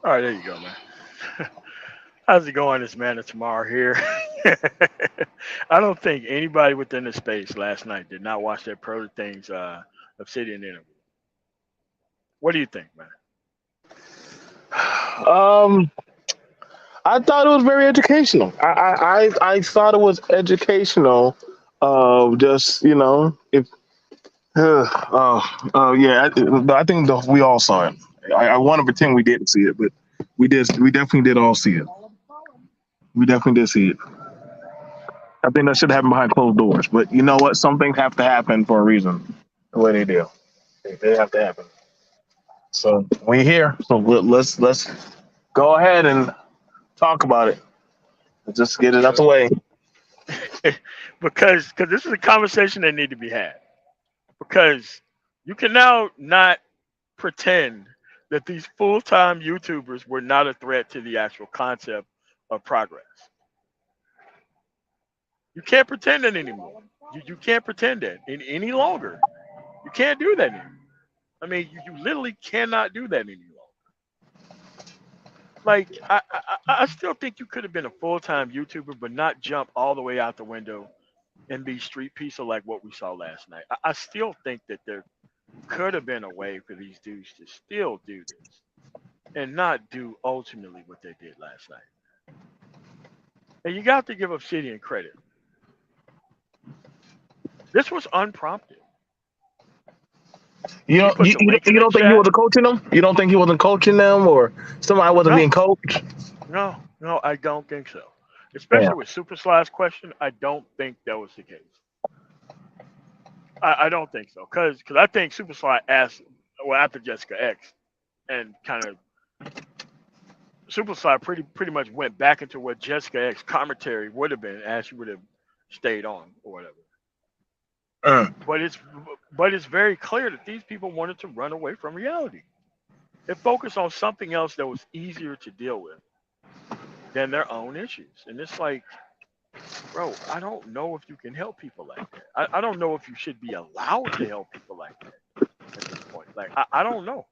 All right, there you go, man. How's it going? This man of tomorrow here. I don't think anybody within the space last night did not watch that Pro Things Obsidian interview. What do you think, man? Um, I thought it was very educational. I thought it was educational. Just if yeah, I think we all saw it. I want to pretend we didn't see it, but we did. We definitely did all see it. We definitely did see it. I think that should happen behind closed doors. But you know what? Some things have to happen for a reason. The way they do, they have to happen. So we here. So let's go ahead and talk about it. Just get it out the way. Because this is a conversation that need to be had. Because you can now not pretend that these full time YouTubers were not a threat to the actual concept of progress. You can't pretend that anymore. You can't pretend that any longer. You can't do that anymore. I mean, you literally cannot do that any longer. Like, I still think you could have been a full time YouTuber, but not jump all the way out the window and be street pizza like what we saw last night. I still think that there could have been a way for these dudes to still do this and not do ultimately what they did last night. And you got to give Obsidian credit. This was unprompted. You He don't put the link in you the don't think he chat. wasn't coaching them? You don't think he wasn't coaching them, or somebody wasn't No, being coached? no, I don't think so. Yeah. Especially with Super Sly's question, I don't think that was the case. I don't think so. Because I think Super Sly asked, well, after Jessica X, and kind of Super Sly pretty much went back into what Jessica X commentary would have been as she would have stayed on or whatever. Mm. But it's very clear that these people wanted to run away from reality. They focused on something else that was easier to deal with than their own issues. And it's like, bro, I don't know if you can help people like that. I don't know if you should be allowed to help people like that at this point. Like, I don't know.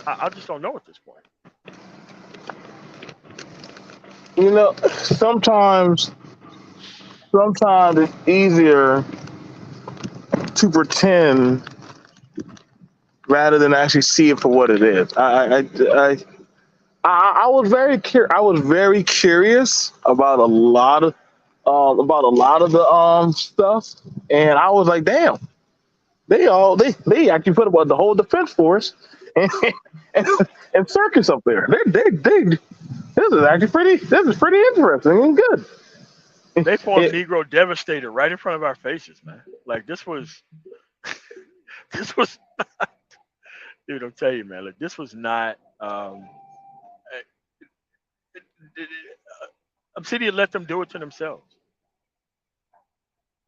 I just don't know at this point. Sometimes it's easier to pretend rather than actually see it for what it is. I was I was very curious about a lot of the stuff, and I was like, damn, they actually put about the whole defense force and and, and circus up there. This is actually pretty interesting and good. They formed It, Negro Devastator right in front of our faces, man. Like this was, dude. I'm telling you, man. Like this was not. Obsidian let them do it to themselves.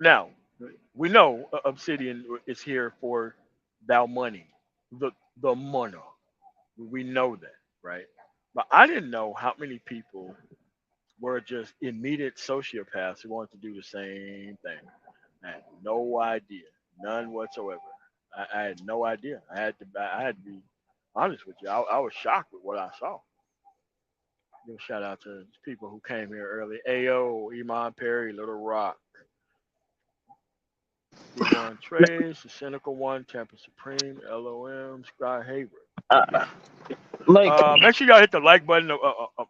Now we know Obsidian is here for thou money, the the money. We know that, right? But I didn't know how many people were just immediate sociopaths who wanted to do the same thing. I had no idea, none whatsoever. I had no idea. I had to be honest with you. I was shocked with what I saw. Give a shout out to people who came here early. Ao, Iman Perry, Little Rock, D1 Trace, the Cynical One, Tampa Supreme, LOM, Sky Hayward. uh, like Make sure y'all hit the like button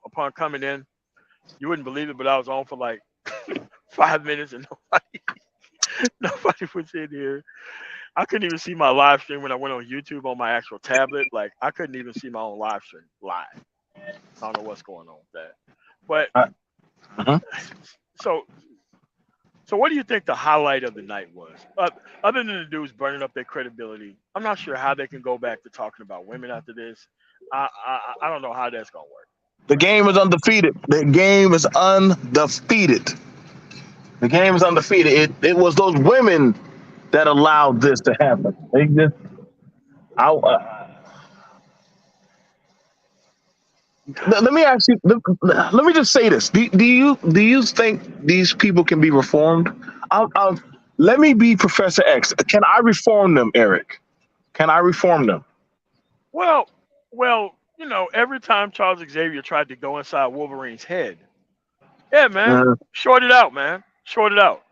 upon coming in. You wouldn't believe it, but I was on for like 5 minutes and nobody was in here. I couldn't even see my live stream when I went on YouTube on my actual tablet. Like I couldn't even see my own live stream live. I don't know what's going on with that. But uh, uh so so what do you think the highlight of the night was? Other than the dudes burning up their credibility, I'm not sure how they can go back to talking about women after this. I don't know how that's gonna work. the Right. game is undefeated. The game is undefeated. The game is undefeated. It was those women that allowed this to happen. They just I, let me ask you. Let me just say this: do you think these people can be reformed? I'll, let me be Professor X. Can I reform them, Eric? Can I reform them? Well, well. every time Charles Xavier tried to go inside Wolverine's head, yeah, man, Uh, short it out, man, short it out.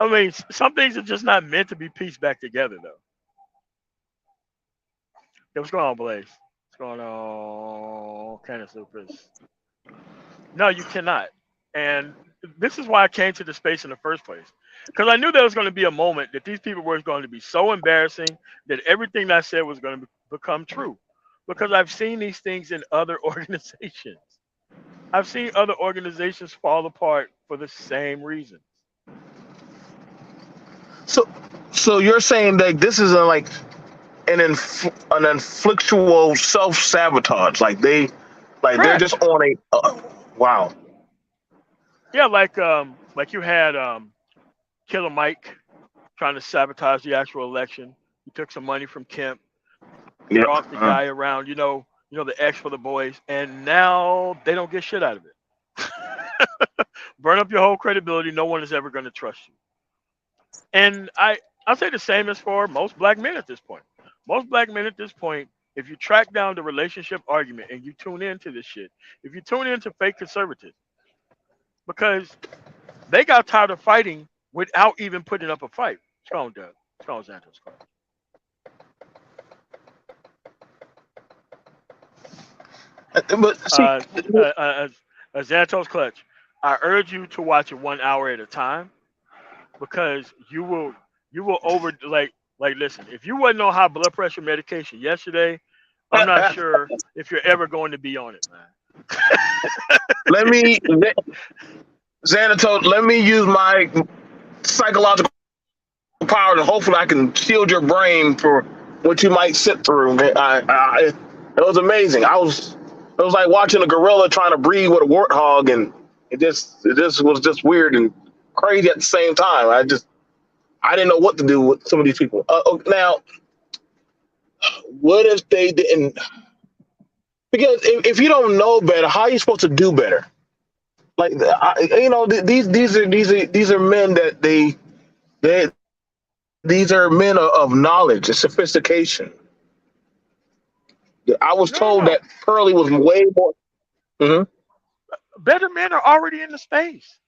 I mean, some things are just not meant to be pieced back together, though. Yeah, what's going on, Blaze? What's going on, Candace Lupus? No, you cannot. And this is why I came to the space in the first place. Because I knew there was going to be a moment that these people were going to be so embarrassing that everything I said was going to become true. Because I've seen these things in other organizations. I've seen other organizations fall apart for the same reasons. so, so you're saying that this is like an inflictual self sabotage. Like they're just Correct. on a. Wow. Yeah, like you had Killer Mike trying to sabotage the actual election. He took some money from Kemp, Yep. brought the guy around, the X for the boys, and now they don't get shit out of it. Burn up your whole credibility. No one is ever going to trust you. And I'll say the same as for most black men at this point. Most black men at this point, if you track down the relationship argument and you tune into this shit, if you tune into fake conservatism, because they got tired of fighting without even putting up a fight. What's going on, Doug? What's going on, Santos? But see, Uh, uh, uh, Xantos Clutch, I urge you to watch it 1 hour at a time because you will over like listen. If you wasn't on high blood pressure medication yesterday, I'm not sure if you're ever going to be on it, man. let me Xanatos, let me use my psychological power to hopefully I can shield your brain for what you might sit through. It was amazing. It was like watching a gorilla trying to breed with a warthog, and it just was just weird and crazy at the same time. I didn't know what to do with some of these people. Now, what if they didn't? Because if you don't know better, how are you supposed to do better? Like these are men that these are men of knowledge and sophistication. I was No, no, told that no. Pearlie was way more. Mhm. Better men are already in the space.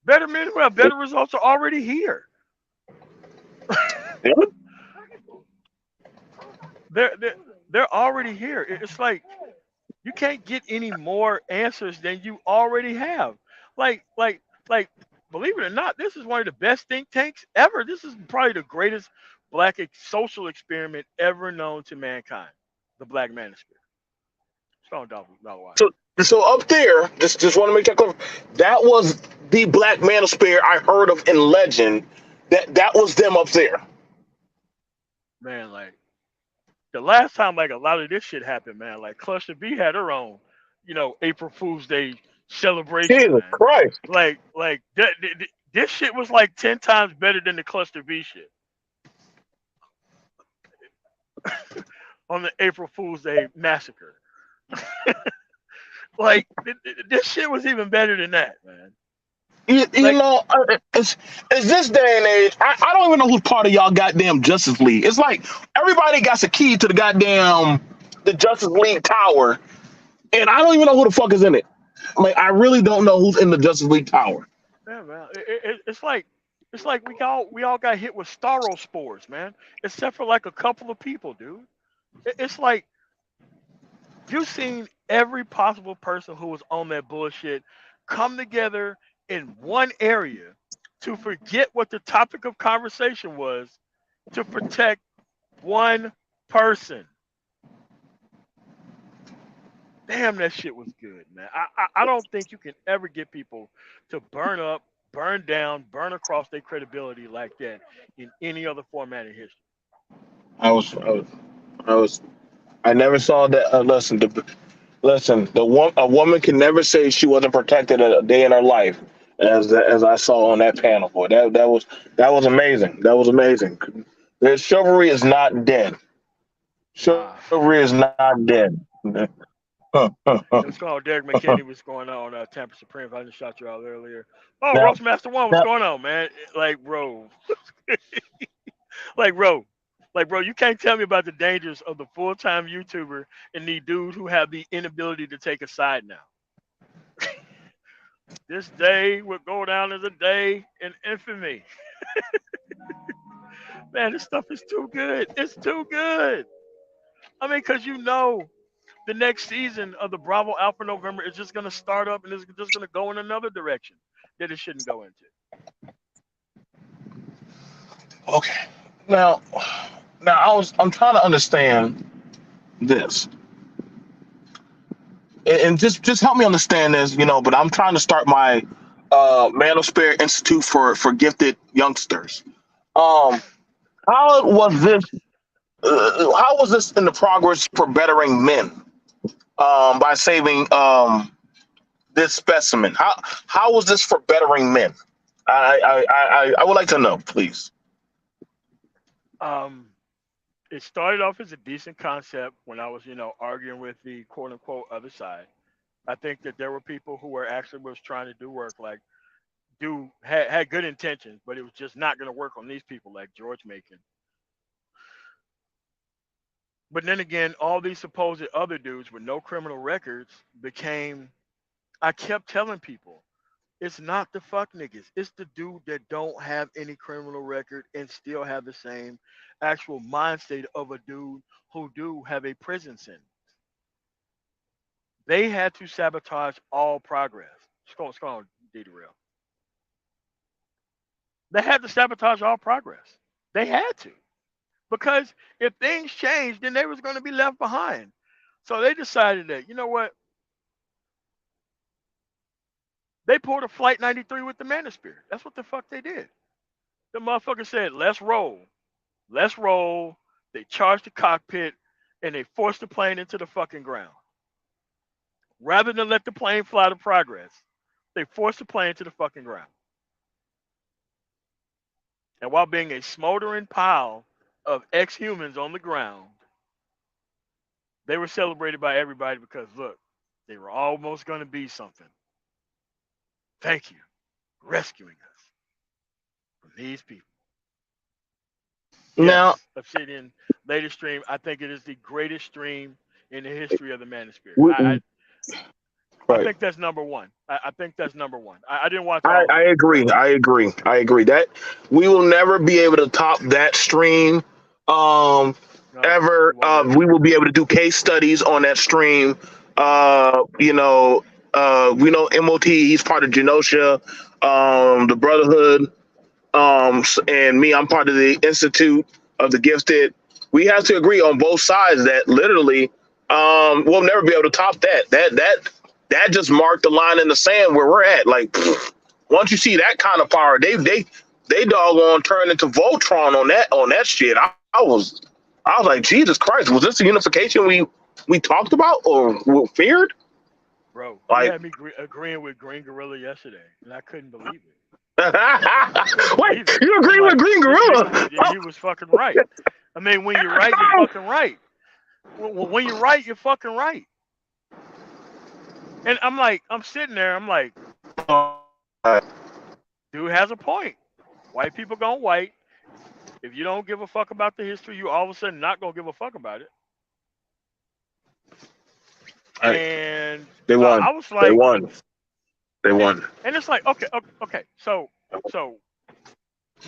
Better men who have better results are already here. Yeah. They're already here. It's like you can't get any more answers than you already have. Like like believe it or not, this is one of the best think tanks ever. This is probably the greatest social experiment ever known to mankind. The Black Manosphere. Strong dollar wire. So so up there, just want to make that clear. That was the Black Manosphere I heard of in legend. That was them up there. Man, like the last time like a lot of this shit happened, man, like Cluster B had her own, April Fool's Day celebration, Jesus man. Christ. Like this shit was like 10 times better than the Cluster B shit on the April Fool's Day massacre. Like this shit was even better than that, man. You Like, know, it's this day and age. I don't even know who's part of y'all goddamn Justice League. It's like everybody got a key to the Justice League tower, and I don't even know who the fuck is in it. Like I really don't know who's in the Justice League tower. yeah, man, it's like we all got hit with spores, man. Except for like a couple of people, dude. It's like you've seen every possible person who was on that bullshit come together in one area to forget what the topic of conversation was to protect one person. Damn, that shit was good, man. I don't think you can ever get people to burn up, burn down, burn across their credibility like that in any other format in history. I was, I was, I was. I never saw that. Listen. A woman can never say she wasn't protected a day in her life, as I saw on that panel. Boy, that was amazing. That was amazing. The chivalry is not dead. Nah. Chivalry is not dead. It was called Derek McKinney. What's going on? Tampa Supreme. I just shot you out earlier. Oh, Now, Roastmaster One. What's now, going on, man? Like, bro. Like, bro. Like, bro, you can't tell me about the dangers of the full-time YouTuber and the dudes who have the inability to take a side now. This day would go down as a day in infamy. Man, this stuff is too good. It's too good. I mean, because the next season of the Bravo Alpha November is just going to start up and it's just going to go in another direction that it shouldn't go into. Okay. Now, I'm trying to understand this, and just help me understand this, But I'm trying to start my Manosphere Institute for gifted youngsters. Um, how was this? How was this in the progress for bettering men? By saving this specimen. How was this for bettering men? I would like to know, please. Um, it started off as a decent concept when I was, arguing with the quote unquote other side. I think that there were people who were actually was trying to do work, like had good intentions, but it was just not going to work on these people like George Macon. But then again, all these supposed other dudes with no criminal records became. I kept telling people, it's not the fuck niggas. It's the dude that don't have any criminal record and still have the same actual mind state of a dude who do have a prison sentence. They had to sabotage all progress. It's going derail. They had to sabotage all progress. They had to. Because if things changed, then they was going to be left behind. So they decided that, you know what? They pulled a Flight 93 with the Manosphere. That's what the fuck they did. The motherfucker said, let's roll. Let's roll. They charged the cockpit and they forced the plane into the fucking ground. Rather than let the plane fly to progress, they forced the plane to the fucking ground. And while being a smoldering pile of ex-humans on the ground, they were celebrated by everybody because, look, they were almost going to be something. Thank you for rescuing us from these people. Yes, Now, Obsidian latest stream. I think it is the greatest stream in the history of the Manosphere. we, I right. think that's number one. I think that's number one. I didn't watch all of I it, agree. but I agree that we will never be able to top that stream. Um, no, ever. you won't be able We to. will be able to do case studies on that stream. We know MOT. He's part of Genosha, the Brotherhood. And me, I'm part of the Institute of the Gifted. We have to agree on both sides that literally, we'll never be able to top that. That just marked the line in the sand where we're at. Like, once you see that kind of power, they doggone turned into Voltron on that shit. I was like, Jesus Christ, was this the unification we talked about or feared? Bro, you Like, had me agreeing with Green Gorilla yesterday, and I couldn't believe it. I couldn't wait, believe it. you I'm agree with like, Green this nigga Gorilla? was, he was fucking right. I mean, when you're right, you're fucking right. When you're right, you're fucking right. And I'm like, I'm sitting there, I'm like, dude has a point. White people gonna white. If you don't give a fuck about the history, you all of a sudden not gonna give a fuck about it. All right, And they won. I was They like, won. They and, won. and it's like, okay. So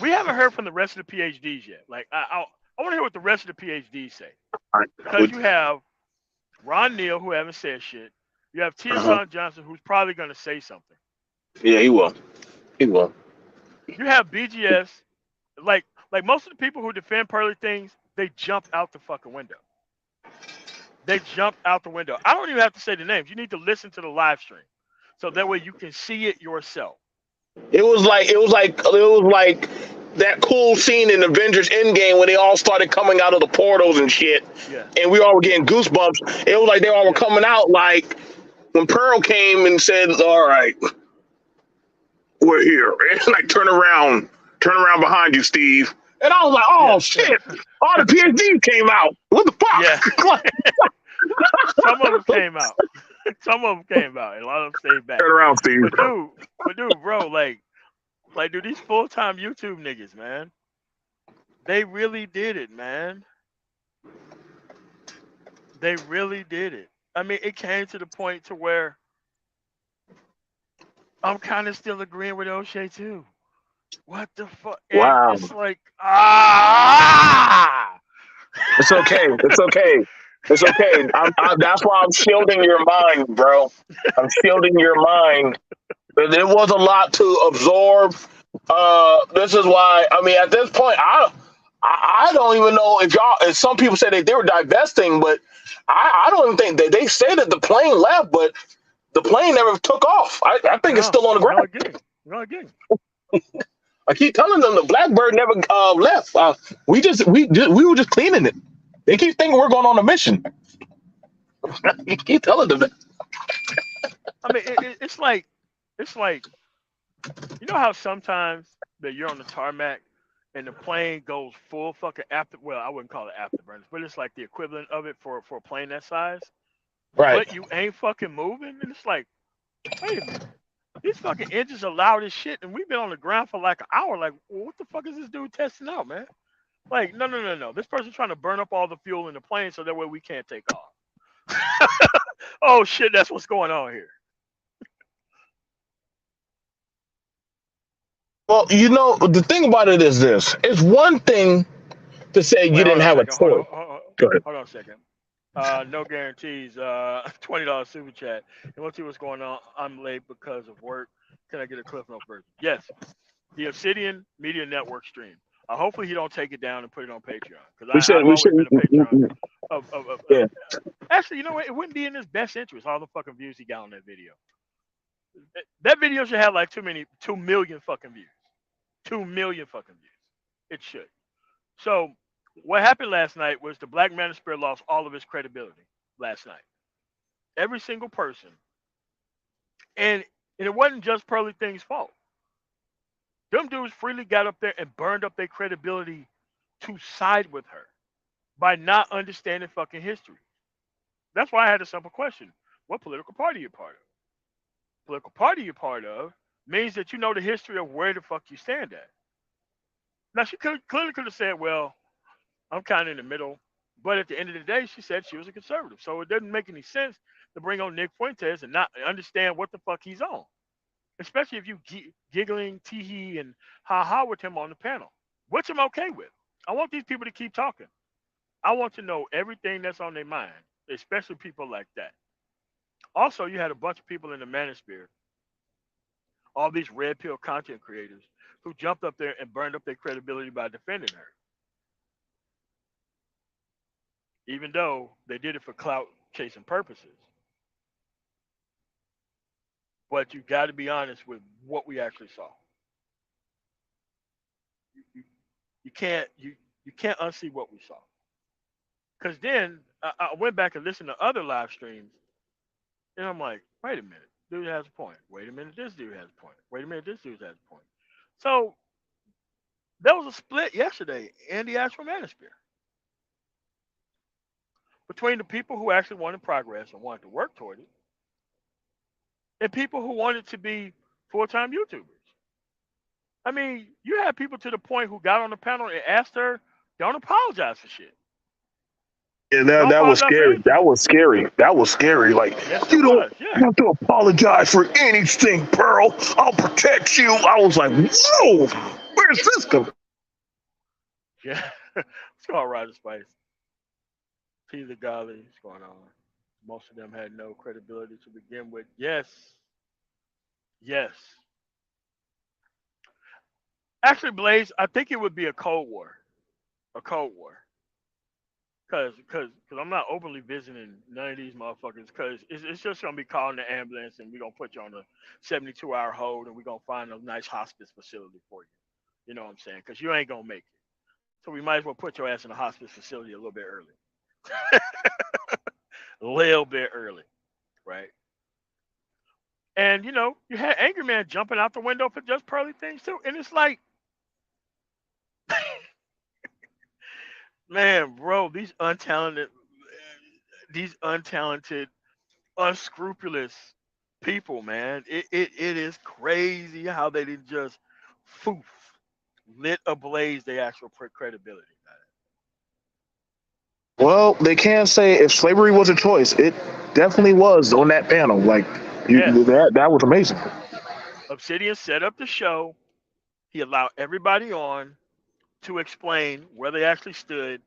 we haven't heard from the rest of the PhDs yet. Like, I want to hear what the rest of the PhDs say All right. because you have Ron Neal who haven't said shit. You have Tia Uh-huh. Son Johnson who's probably gonna say something. Yeah, he will. He will. You have BGS. Like most of the people who defend pearly things, they jumped out the fucking window. They jumped out the window. I don't even have to say the names. You need to listen to the live stream, so that way you can see it yourself. It was like that cool scene in Avengers Endgame when they all started coming out of the portals and shit, Yes, and we all were getting yes, goosebumps. It was like they all were yes, coming out like when Pearl came and said, "All right, we're here." And like turn around behind you, Steve. And I was like, "Oh yes, shit!" All the PhDs came out. What the yes. fuck? Like, Some of them came out. Some of them came out, and a lot of them stayed back. turn around, Steve. But dude, bro, like, dude, these full time YouTube niggas, man, They really did it, man. They really did it. I mean, it came to the point to where I'm kind of still agreeing with O'Shea too. What the fuck? And Wow. it's like, ah, It's okay. It's okay. It's okay. That's why I'm shielding your mind, bro. I'm shielding your mind. There was a lot to absorb. This is why. I mean, at this point, I don't even know if y'all. If some people say that they were divesting, but I don't even think they say that the plane left, but the plane never took off. I think it's no, still on the no ground. again, no again. I keep telling them the Blackbird never left. We were just cleaning it. They keep thinking we're going on a mission. You keep telling them that. I mean, it's like you know how sometimes that you're on the tarmac and the plane goes full fucking after. Well, I wouldn't call it afterburners, but it's like the equivalent of it for a plane that size. Right. But you ain't fucking moving, and it's like, wait a minute. These fucking engines are loud as shit, and we've been on the ground for like an hour. Like, well, what the fuck is this dude testing out, man? Like, no, no, no, no. This person's trying to burn up all the fuel in the plane so that way we can't take off. Oh shit, that's what's going on here. Well, the thing about it is this: it's one thing to say you Wait, hold didn't on a have a second. Hold on, choice. Go ahead. hold on a second. No guarantees. $20 super chat. And let's see what's going on. I'm late because of work. Can I get a Cliff Note version? Yes. The Obsidian Media Network stream. Hopefully he don't take it down and put it on Patreon because We should. I've We should. always been a patron of. Yeah. Actually, you know what? It wouldn't be in his best interest. All the fucking views he got on that video. That video should have like 2 million fucking views. 2 million fucking views. It should. So what happened last night was the Black Manosphere lost all of its credibility last night. Every single person, and it wasn't just Pearly Thing's fault. Them dudes freely got up there and burned up their credibility to side with her by not understanding fucking history. That's why I had a simple question: what political party you part of? Political party you're part of means that you know the history of where the fuck you stand at. Now she clearly could have said, "Well, I'm kind of in the middle," but at the end of the day, she said she was a conservative. So it doesn't make any sense to bring on Nick Fuentes and not understand what the fuck he's on, especially if you giggling, teehee, and ha ha with him on the panel, which I'm okay with. I want these people to keep talking. I want to know everything that's on their mind, especially people like that. Also, you had a bunch of people in the manosphere, all these red pill content creators, who jumped up there and burned up their credibility by defending her, even though they did it for clout chasing purposes. But you got to be honest with what we actually saw. You, you can't you can't unsee what we saw. Because then I went back and listened to other live streams, and I'm like, wait a minute, dude has a point. Wait a minute, this dude has a point. Wait a minute, this dude has a point. So there was a split yesterday in the actual manosphere between the people who actually wanted progress and wanted to work toward it, and people who wanted to be full-time YouTubers. I mean, you had people to the point who got on the panel and asked her, "Don't apologize for shit. Yeah, Don't that was apologize for scary. anything." That was scary. That was scary. Like, Yes, it you don't was. Yeah, have to apologize for anything, Pearl. I'll protect you. I was like, whoa, where's this coming? yeah. What's going on, Ryder Spice? Peter Golly, what's going on? Most of them had no credibility to begin with. Yes, yes. Actually, Blaze, I think it would be a Cold War. A Cold War. Cause I'm not openly visiting none of these motherfuckers. Cause it's just gonna be calling the ambulance and we're gonna put you on a 72-hour hold and we're gonna find a nice hospice facility for you. You know what I'm saying? Cause you ain't gonna make it. So we might as well put your ass in a hospice facility a little bit early. A little bit early, right? And you had Angry Man jumping out the window for just pearly things too. And it's like, man, bro, these untalented, unscrupulous people, man. It is crazy how they did just foof. lit ablaze their actual credibility. Well, they can say if slavery was a choice, it definitely was on that panel. Like Yes, that was amazing. Obsidian set up the show. He allowed everybody on to explain where they actually stood,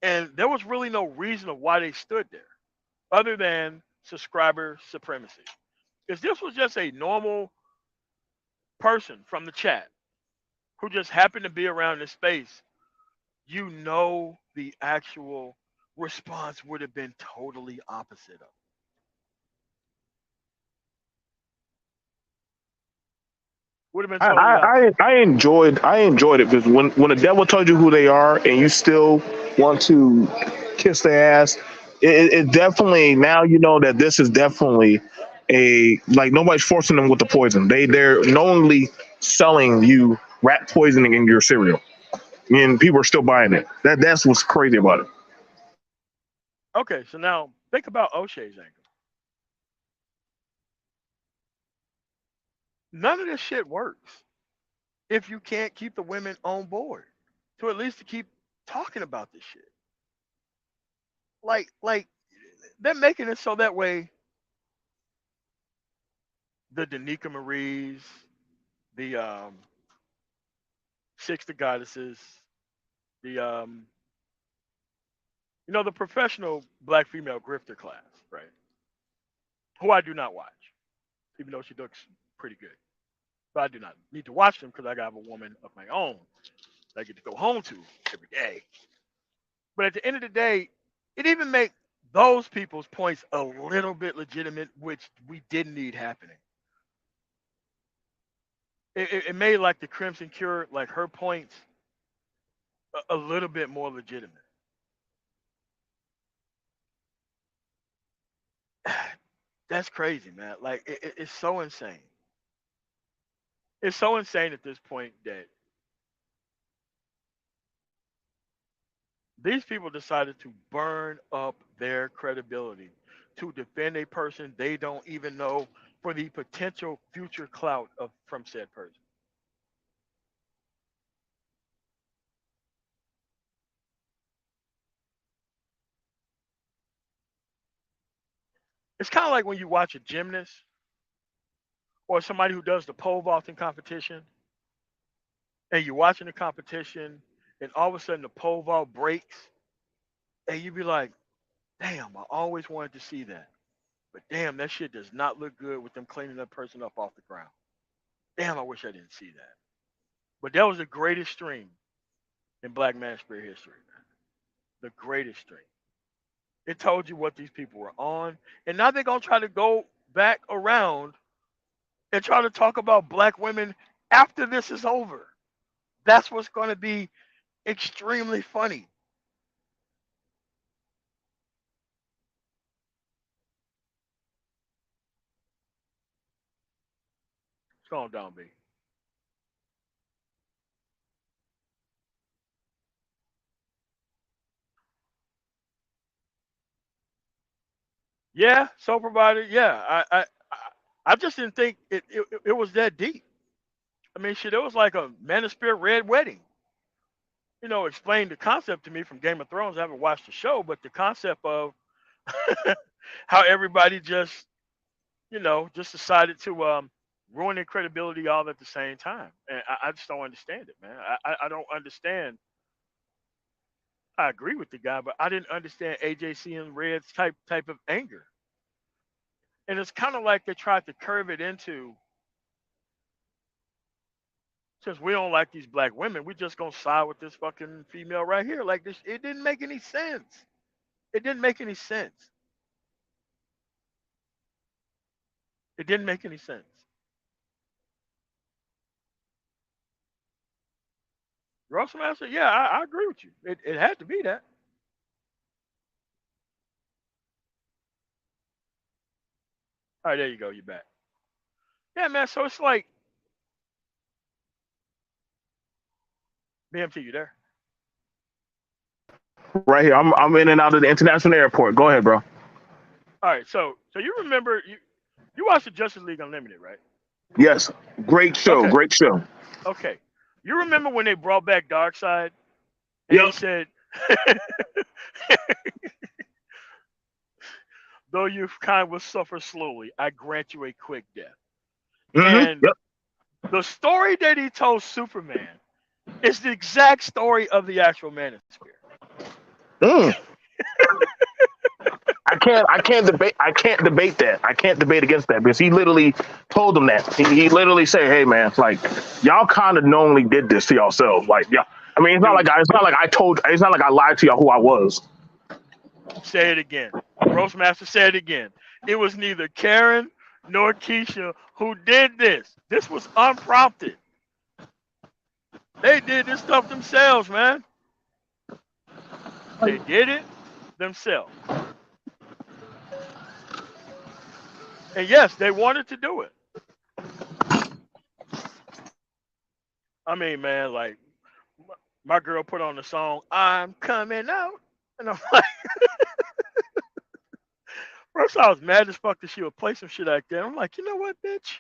and there was really no reason of why they stood there, other than subscriber supremacy. If this was just a normal person from the chat who just happened to be around this space, the actual response would have been totally opposite of. Would have been totally opposite. I enjoyed it because when the devil told you who they are and you still want to kiss their ass, it definitely now you know that this is definitely a like nobody's forcing them with the poison. They're knowingly selling you rat poisoning in your cereal, and people are still buying it. That's what's crazy about it. Okay, so now think about O'Shea's angle. None of this shit works if you can't keep the women on board to at least to keep talking about this shit. Like they're making it so that way the Danica Maries, the Six the Goddesses, the the professional black female grifter class, right? Who I do not watch, even though she looks pretty good. But I do not need to watch them because I got a woman of my own that I get to go home to every day. But at the end of the day, it even make those people's points a little bit legitimate, which we didn't need happening. It made like the Crimson Cure, like her points, a little bit more legitimate. That's crazy, man. Like it's so insane. It's so insane at this point that these people decided to burn up their credibility to defend a person they don't even know for the potential future clout of from said person. It's kind of like when you watch a gymnast or somebody who does the pole vaulting competition, and you're watching the competition, and all of a sudden the pole vault breaks, and you be like, "Damn, I always wanted to see that." But damn, that shit does not look good with them cleaning that person up off the ground. Damn, I wish I didn't see that. But that was the greatest stream in Black Manosphere history, man. The greatest stream. It told you what these people were on, and now they're gonna try to go back around and try to talk about black women after this is over. That's what's gonna be extremely funny. It's going down, B. Yeah, sole provider. Yeah, I just didn't think it was that deep. I mean, shit, it was like a Manosphere Red Wedding. Explain the concept to me from Game of Thrones. I haven't watched the show, but the concept of how everybody just decided to ruin their credibility all at the same time, and I just don't understand it, man. I don't understand. I agree with the guy, but I didn't understand AJC and Red's type of anger, and it's kind of like they tried to curve it into since we don't like these black women, we just gonna side with this fucking female right here. Like this, it didn't make any sense. It didn't make any sense. It didn't make any sense. Russell Master, yeah, I agree with you. It had to be that. All right, there you go. You're back. Yeah, man. So it's like BMT, you there? Right here, I'm in and out of the international airport. Go ahead, bro. All right. So you remember you watched the Justice League Unlimited, right? Yes, great show, Okay. great show. Okay. You remember when they brought back Darkseid and he Yep. said, "Though your kind will suffer slowly, I grant you a quick death." And Yep. the story that he told Superman is the exact story of the actual Manosphere. Mm. I can't debate that. I can't debate against that because he literally told them that. He literally said, "Hey man, like y'all kind of knowingly did this to yourselves. Like yeah, I mean Dude, it's not like I told it's not like I lied to y'all who I was." say it again. Roastmaster said it again. It was neither Karen nor Keisha who did this. This was unprompted. They did this stuff themselves, man. They did it themselves. And yes, they wanted to do it. I mean, man, like my girl put on the song "I'm Coming Out," and I'm like, first I was mad as fuck that she would play some shit like that. I'm like, you know what, bitch?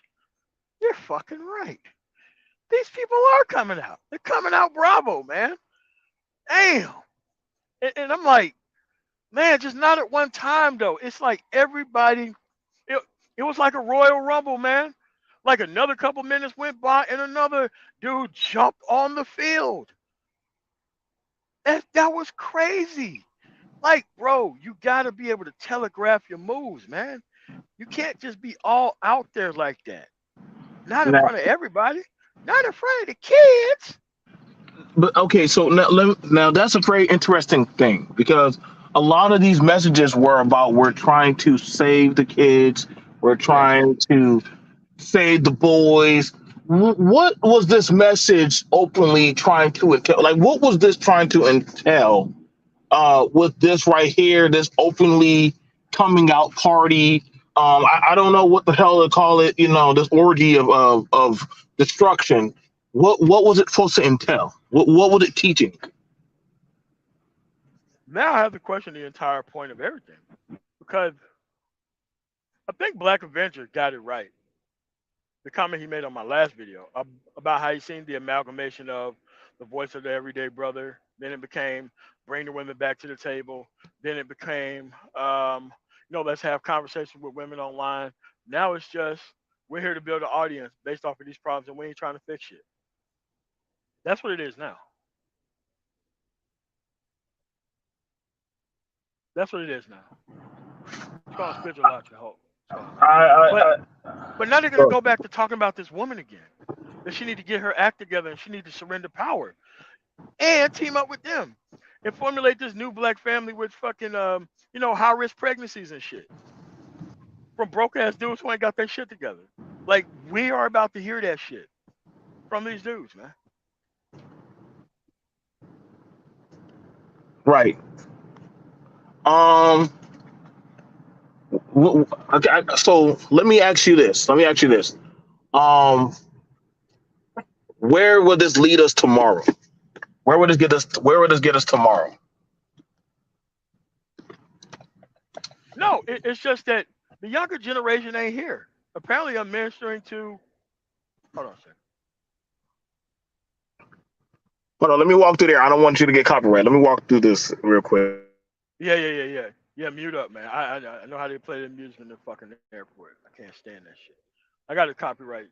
You're fucking right. These people are coming out. They're coming out bravo, man. Damn. And I'm like, man, just not at one time though. It's like everybody. It, it was like a Royal Rumble, man. Like another couple minutes went by and another dude jumped on the field. That was crazy. Like, bro, you gotta be able to telegraph your moves, man. You can't just be all out there like that. Not in Now, front of everybody. Not in front of the kids. but okay, so now that's a very interesting thing because a lot of these messages were about we're trying to save the kids, we're Yeah. trying to save the boys. What was this message openly trying to entail? Like, what was this trying to entail with this right here, this openly coming out party? I don't know what the hell to call it. You know, this orgy of destruction. What was it supposed to entail? What was it teaching? Now I have to question the entire point of everything. Because I think Black Avenger got it right. The comment he made on my last video about how he seen the amalgamation of the voice of the everyday brother. Then it became bring the women back to the table. Then it became, let's have conversations with women online. Now it's just we're here to build an audience based off of these problems, and we ain't trying to fix shit. That's what it is now. That's what it is now. It's called spiritual logic. Hope. It's called that. But I, but now they're gonna go back to talking about this woman again. That she need to get her act together and she need to surrender power and team up with them and formulate this new black family with fucking high risk pregnancies and shit from broke ass dudes who ain't got their shit together. Like we are about to hear that shit from these dudes, man. right. Um. Okay, so let me ask you this. Let me ask you this. Um. Where will this lead us tomorrow? Where would this get us? Where would this get us tomorrow? No, it's just that the younger generation ain't here. Apparently, I'm ministering to. Hold on a second. Hold on, let me walk through there. I don't want you to get copyright. Let me walk through this real quick. Yeah, yeah, yeah, yeah. Yeah, mute up, man. I know how they play the music in the fucking airport. I can't stand that shit. I got to copyright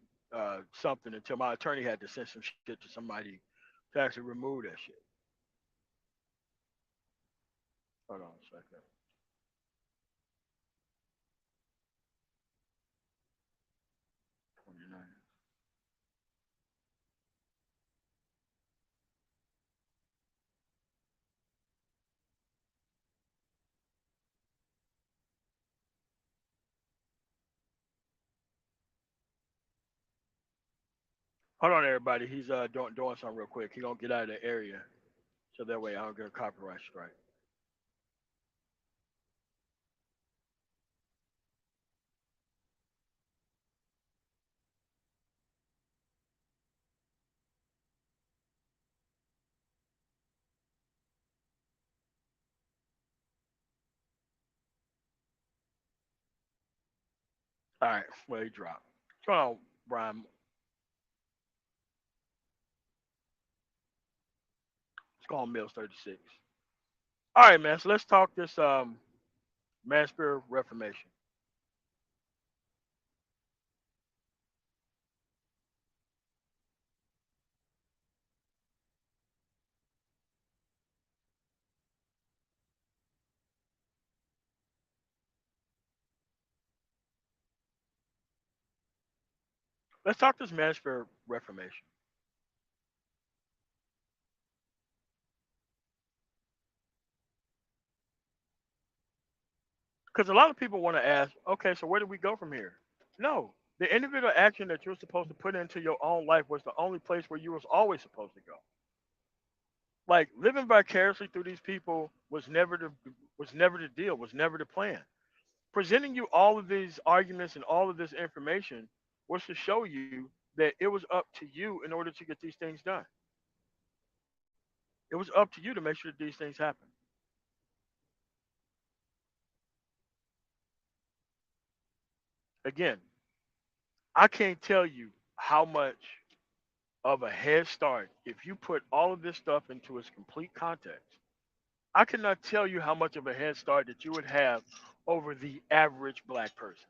something until my attorney had to send some shit to somebody to actually remove that shit. Hold on a second. 29. Hold on, everybody. He's doing something real quick. He gonna get out of the area so that way I don't get a copyright strike. All right, well he dropped. What's going on, Brian? Call Mills 36. All right, man. So let's talk this Manosphere Reformation. Let's talk this Manosphere Reformation. Because a lot of people want to ask, okay, so where do we go from here? No, the individual action that you're supposed to put into your own life was the only place where you was always supposed to go. Like living vicariously through these people was never the deal, was never the plan. Presenting you all of these arguments and all of this information was to show you that it was up to you in order to get these things done. It was up to you to make sure that these things happen. Again, I can't tell you how much of a head start if you put all of this stuff into its complete context. I cannot tell you how much of a head start that you would have over the average black person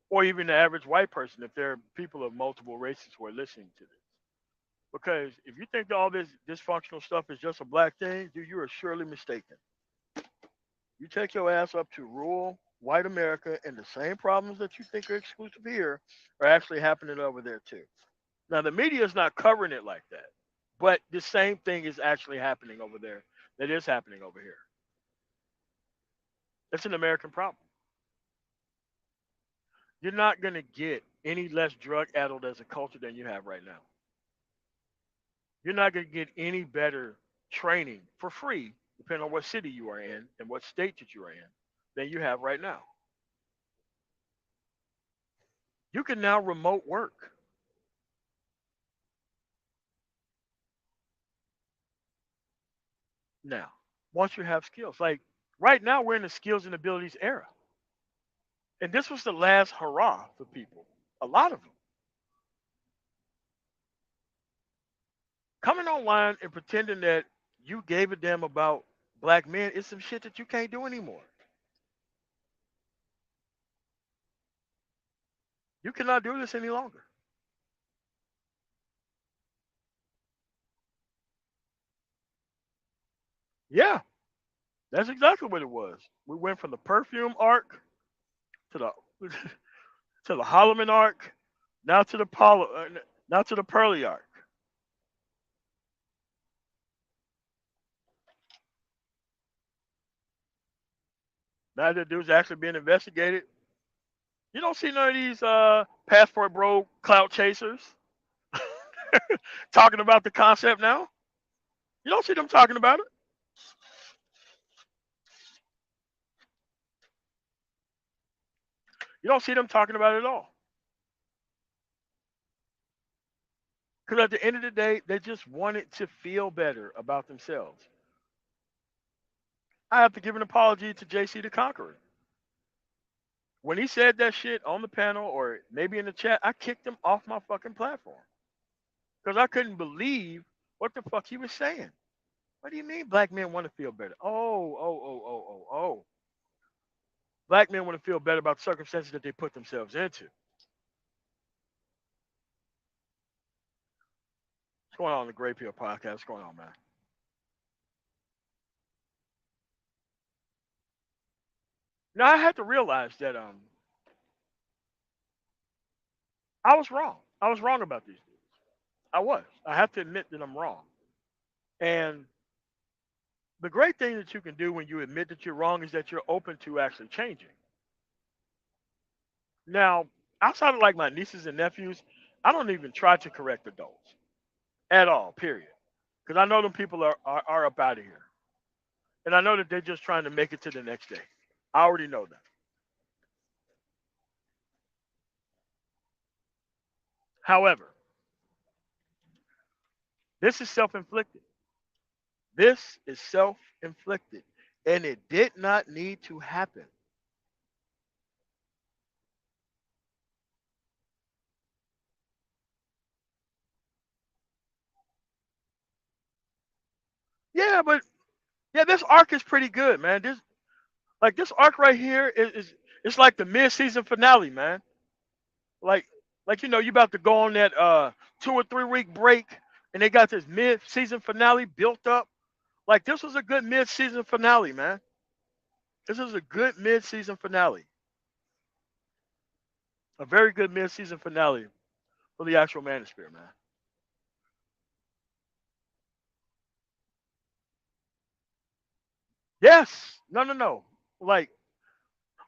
or even the average white person if there are people of multiple races who are listening to this. Because if you think that all this dysfunctional stuff is just a black thing, you are surely mistaken. You take your ass up to rural white America, and the same problems that you think are exclusive here are actually happening over there too. Now, the media is not covering it like that, but the same thing is actually happening over there that is happening over here. It's an American problem. You're not going to get any less drug addled as a culture than you have right now. You're not going to get any better training for free, depending on what city you are in and what state that you are in, than you have right now. You can now remote work. Now, once you have skills, like right now, we're in the skills and abilities era. And this was the last hurrah for people. A lot of them coming online and pretending that you gave a damn about black men is some shit that you can't do anymore. You cannot do this any longer. Yeah, that's exactly what it was. We went from the perfume arc to the to the Holloman arc, now to the now to the Pearly arc. Now that dude's actually being investigated. You don't see none of these passport bro clout chasers talking about the concept now. You don't see them talking about it. You don't see them talking about it at all. Because at the end of the day, they just wanted to feel better about themselves. I have to give an apology to JC the Conqueror. When he said that shit on the panel or maybe in the chat, I kicked him off my fucking platform. Because I couldn't believe what the fuck he was saying. What do you mean black men want to feel better? Oh. Black men want to feel better about the circumstances that they put themselves into. What's going on in the Gray Pill podcast? What's going on, man? Now I had to realize that I was wrong. I was wrong about these things. I was. I have to admit that I'm wrong. And the great thing that you can do when you admit that you're wrong is that you're open to actually changing. Now, outside of like my nieces and nephews, I don't even try to correct adults at all, period. Because I know them people are up out of here. And I know that they're just trying to make it to the next day. I already know that. However, this is self inflicted. This is self inflicted. And it did not need to happen. Yeah, but yeah, this arc is pretty good, man. This arc right here is it's like the mid-season finale, man. Like you about to go on that 2 or 3 week break, and they got this mid-season finale built up. Like this was a good mid-season finale, man. This is a good mid-season finale. A very good mid-season finale for the actual Manosphere, man. Yes. No, no, no. Like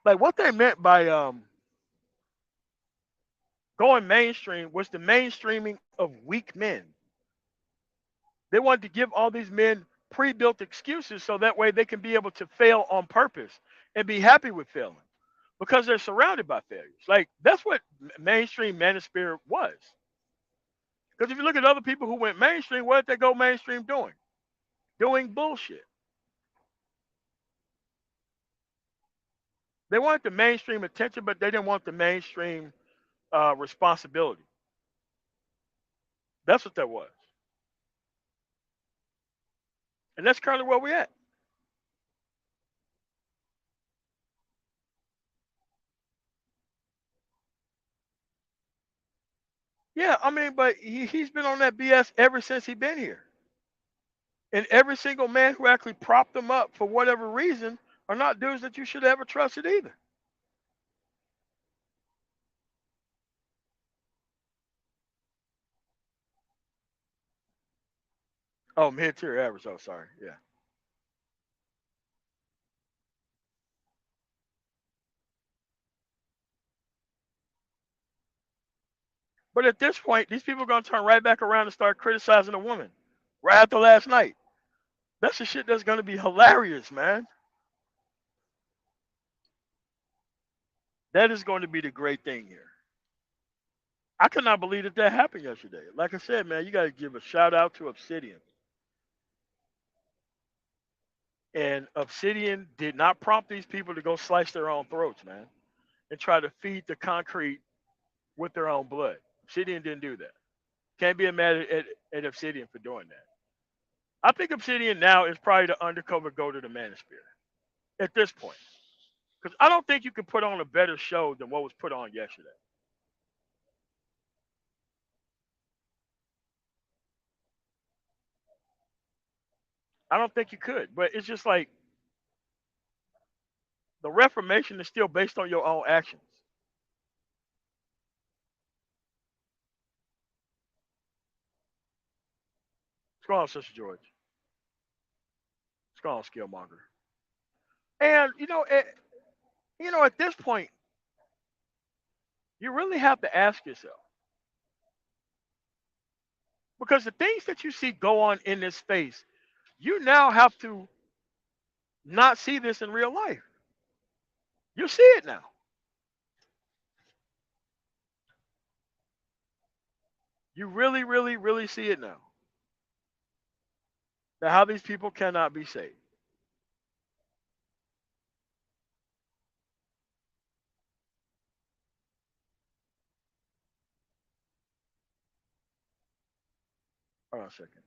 what they meant by going mainstream was the mainstreaming of weak men. They wanted to give all these men pre-built excuses so that way they can be able to fail on purpose and be happy with failing because they're surrounded by failures. Like that's what mainstream manosphere was. Because if you look at other people who went mainstream, what did they go mainstream doing? Doing bullshit. They wanted the mainstream attention, but they didn't want the mainstream responsibility. That's what that was, and that's currently where we're at. Yeah, I mean, but he's been on that BS ever since he been here. And every single man who actually propped them up for whatever reason are not dudes that you should ever trusted either. Oh, mid tier average. Oh, sorry. Yeah. But at this point, these people are going to turn right back around and start criticizing a woman right after last night. That's the shit that's going to be hilarious, man. That is going to be the great thing here. I could not believe that happened yesterday. Like I said, man, you got to give a shout out to Obsidian. And Obsidian did not prompt these people to go slice their own throats, man, and try to feed the concrete with their own blood. Obsidian didn't do that. Can't be mad at Obsidian for doing that. I think Obsidian now is probably the undercover go to the Manosphere at this point. Because I don't think you could put on a better show than what was put on yesterday. I don't think you could. But it's just like the Reformation is still based on your own actions. What's going on, Sister George? What's going on, Skillmonger? And at this point, you really have to ask yourself because the things that you see go on in this space, you now have to not see this in real life. You see it now. You really, really, really see it now. That how these people cannot be saved. Hold on a second.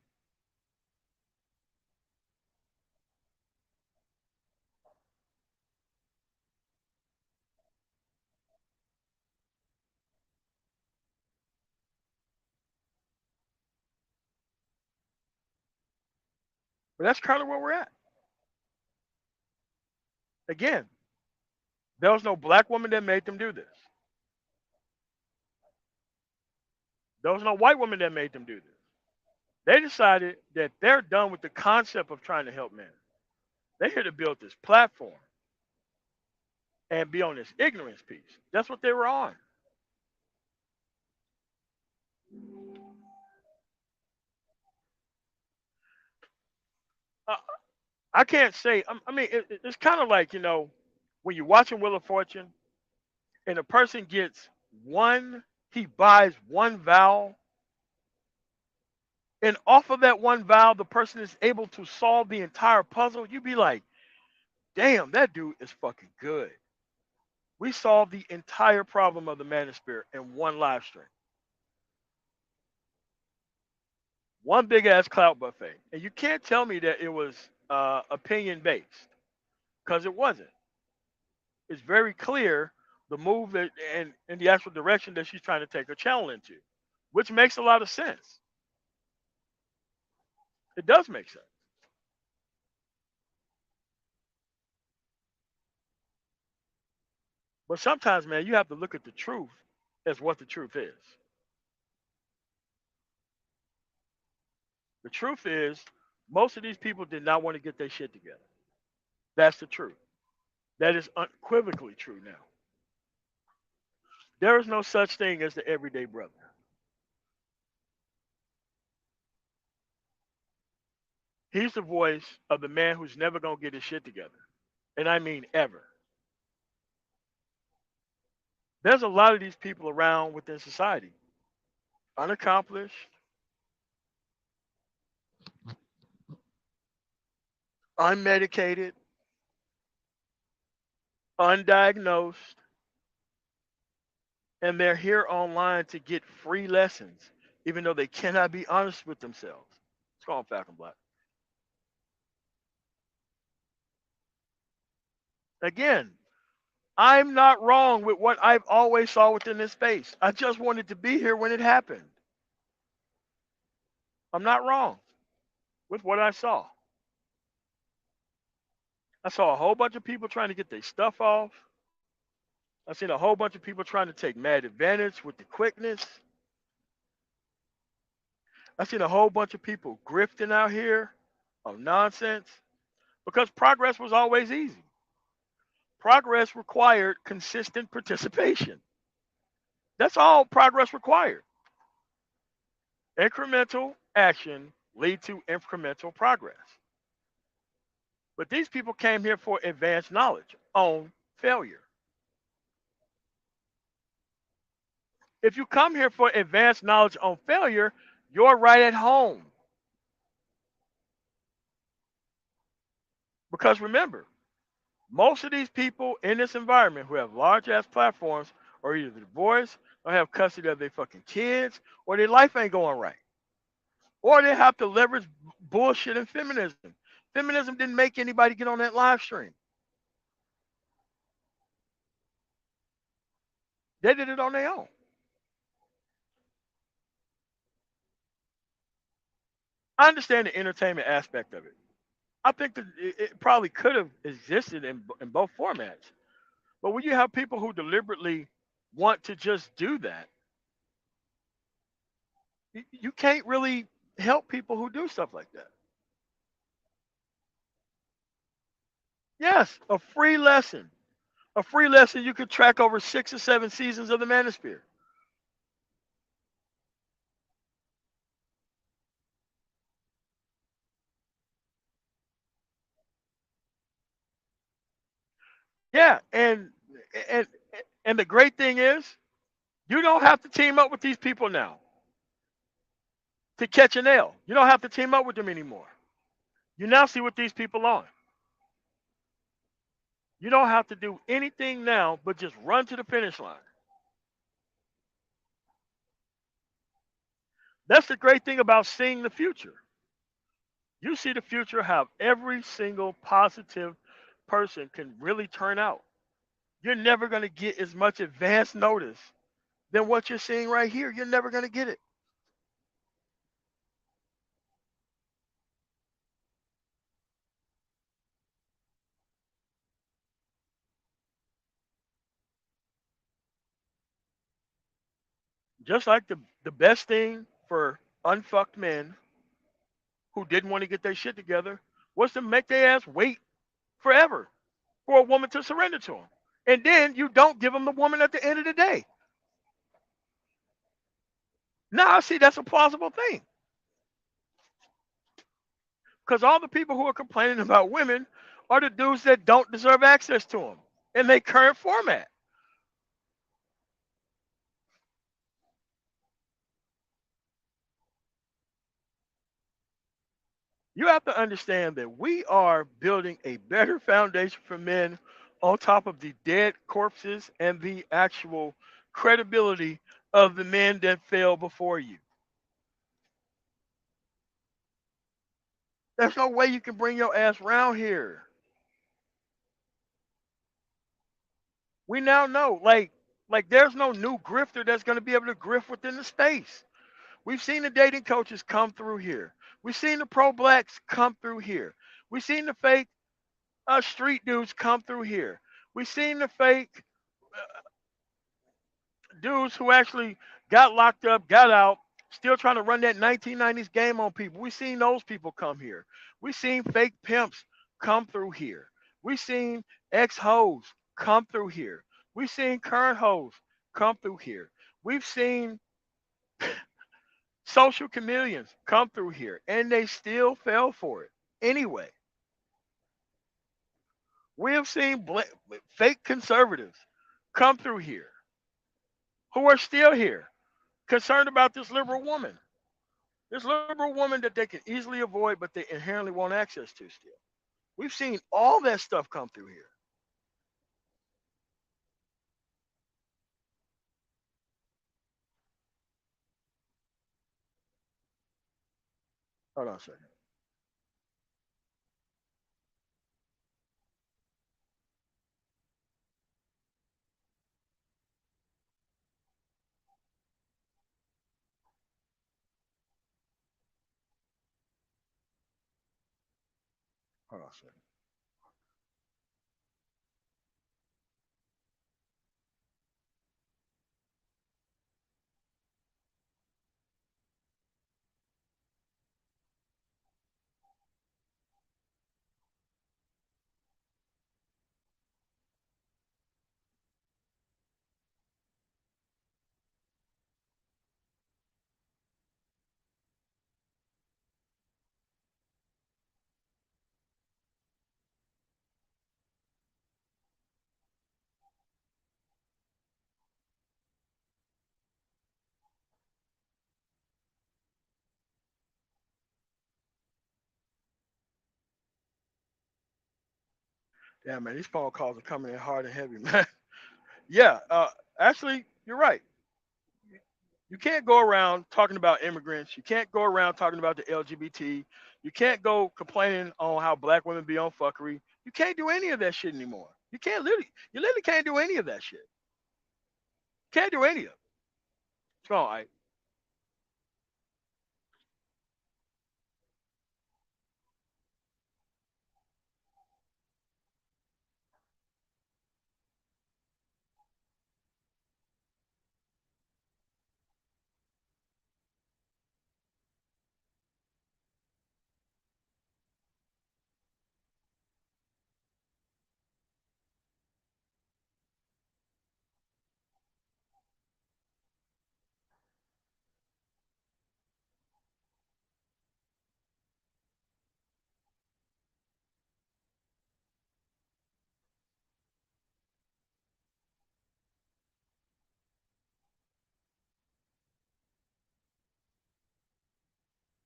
But that's kind of where we're at. Again, there was no black woman that made them do this. There was no white woman that made them do this. They decided that they're done with the concept of trying to help men. They're here to build this platform and be on this ignorance piece. That's what they were on. Uh, I can't say. I mean, it's kind of like when you're watching Wheel of Fortune and a person gets one, he buys one vowel, and off of that one vowel, the person is able to solve the entire puzzle. You'd be like, damn, that dude is fucking good. We solved the entire problem of the Manosphere in one live stream. One big ass clout buffet. And you can't tell me that it was opinion based because it wasn't. It's very clear the move that and the actual direction that she's trying to take her channel into, which makes a lot of sense. It does make sense. But sometimes, man, you have to look at the truth as what the truth is. The truth is, most of these people did not want to get their shit together. That's the truth. That is unequivocally true now. There is no such thing as the everyday brother. He's the voice of the man who's never going to get his shit together. And I mean ever. There's a lot of these people around within society, unaccomplished, unmedicated, undiagnosed, and they're here online to get free lessons, even though they cannot be honest with themselves. It's called Falcon Black. Again, I'm not wrong with what I've always saw within this space. I just wanted to be here when it happened. I'm not wrong with what I saw. I saw a whole bunch of people trying to get their stuff off. I seen a whole bunch of people trying to take mad advantage with the quickness. I seen a whole bunch of people grifting out here of nonsense because progress was always easy. Progress required consistent participation. That's all progress required. Incremental action lead to incremental progress. But these people came here for advanced knowledge on failure. If you come here for advanced knowledge on failure, you're right at home. Because remember, most of these people in this environment who have large ass platforms are either divorced or have custody of their fucking kids or their life ain't going right. Or they have to leverage bullshit and feminism. Feminism didn't make anybody get on that live stream. They did it on their own. I understand the entertainment aspect of it. I think that it probably could have existed in both formats. But when you have people who deliberately want to just do that, you can't really help people who do stuff like that. Yes, a free lesson. A free lesson you could track over 6 or 7 seasons of the Manosphere. Yeah, and and the great thing is, you don't have to team up with these people now to catch a nail. You don't have to team up with them anymore. You now see what these people are. You don't have to do anything now but just run to the finish line. That's the great thing about seeing the future. You see the future how every single positive person can really turn out. You're never going to get as much advance notice than what you're seeing right here. You're never going to get it. Just like the best thing for unfucked men who didn't want to get their shit together was to make their ass wait forever for a woman to surrender to them. And then you don't give them the woman at the end of the day. Now I see that's a plausible thing. Because all the people who are complaining about women are the dudes that don't deserve access to them in their current format. You have to understand that we are building a better foundation for men on top of the dead corpses and the actual credibility of the men that fell before you. There's no way you can bring your ass around here. We now know, like there's no new grifter that's going to be able to grift within the space. We've seen the dating coaches come through here. We've seen the pro blacks come through here. We've seen the fake street dudes come through here. We've seen the fake dudes who actually got locked up, got out, still trying to run that 1990s game on people. We've seen those people come here. We've seen fake pimps come through here. We've seen ex hoes come through here. We've seen current hoes come through here. We've seen social chameleons come through here, and they still fell for it. Anyway, we have seen fake conservatives come through here who are still here, concerned about this liberal woman. This liberal woman that they can easily avoid, but they inherently want access to still. We've seen all that stuff come through here. Hold on a second. Hold on a second. Yeah, man, these phone calls are coming in hard and heavy, man. Yeah, actually, you're right. You can't go around talking about immigrants. You can't go around talking about the LGBT. You can't go complaining on how black women be on fuckery. You can't do any of that shit anymore. You literally can't do any of that shit. Can't do any of it. It's going, right?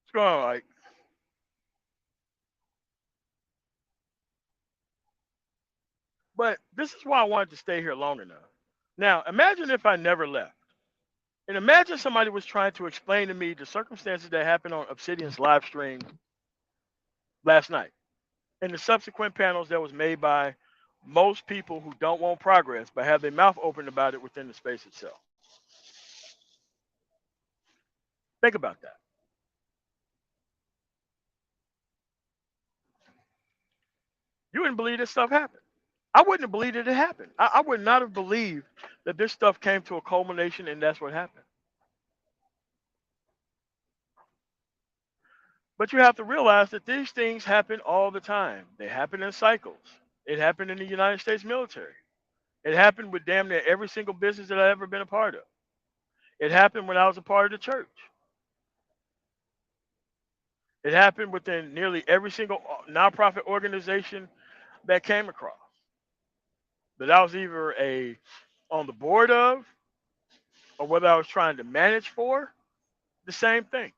It's going, right? But this is why I wanted to stay here long enough. Now, imagine if I never left. And imagine somebody was trying to explain to me the circumstances that happened on Obsidian's live stream last night and the subsequent panels that was made by most people who don't want progress but have their mouth open about it within the space itself. Think about that. You wouldn't believe this stuff happened. I wouldn't have believed it happened. I would not have believed that this stuff came to a culmination and that's what happened. But you have to realize that these things happen all the time. They happen in cycles. It happened in the United States military. It happened with damn near every single business that I've ever been a part of. It happened when I was a part of the church. It happened within nearly every single nonprofit organization that came across. That I was either a on the board of or whether I was trying to manage for, the same thing.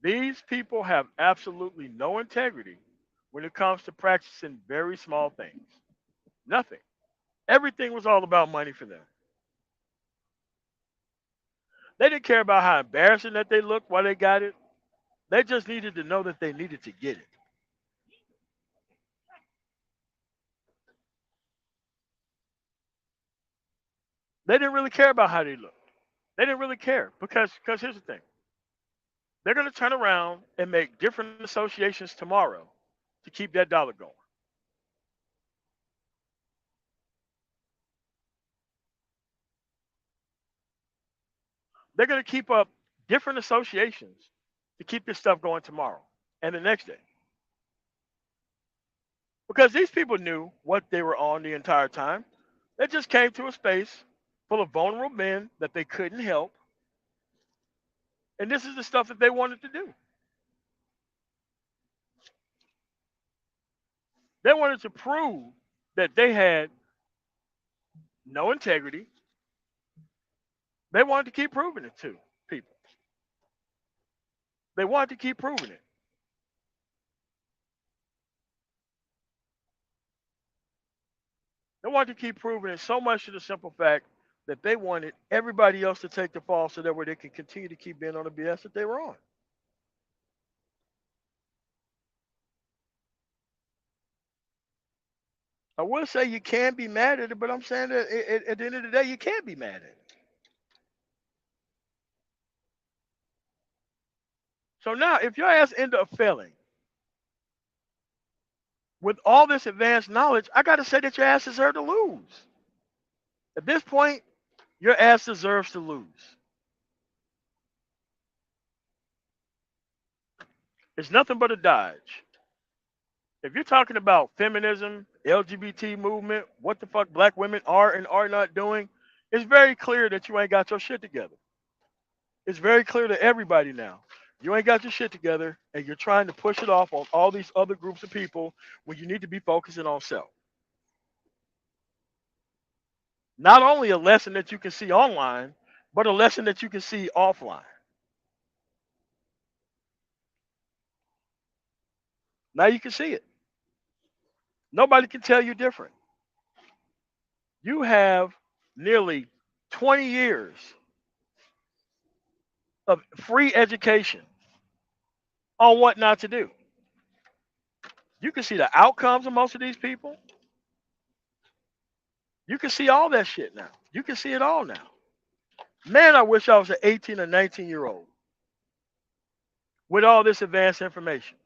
These people have absolutely no integrity when it comes to practicing very small things. Nothing. Everything was all about money for them. They didn't care about how embarrassing that they looked while they got it. They just needed to know that they needed to get it. They didn't really care about how they looked. They didn't really care because here's the thing: they're going to turn around and make different associations tomorrow to keep that dollar going. They're going to keep up different associations to keep this stuff going tomorrow and the next day. Because these people knew what they were on the entire time. They just came to a space full of vulnerable men that they couldn't help. And this is the stuff that they wanted to do. They wanted to prove that they had no integrity. They wanted to keep proving it to people. They wanted to keep proving it. They wanted to keep proving it so much to the simple fact that they wanted everybody else to take the fall so that way they can continue to keep being on the BS that they were on. I will say you can be mad at it, but I'm saying that at the end of the day, you can't be mad at it. So now, if your ass end up failing with all this advanced knowledge, I got to say that your ass deserves to lose. At this point, your ass deserves to lose. It's nothing but a dodge. If you're talking about feminism, LGBT movement, what the fuck black women are and are not doing, it's very clear that you ain't got your shit together. It's very clear to everybody now. You ain't got your shit together and you're trying to push it off on all these other groups of people when you need to be focusing on self. Not only a lesson that you can see online, but a lesson that you can see offline. Now you can see it. Nobody can tell you different. You have nearly 20 years of free education on what not to do. You can see the outcomes of most of these people. You can see all that shit now. You can see it all now. Man, I wish I was an 18 or 19-year old with all this advanced information.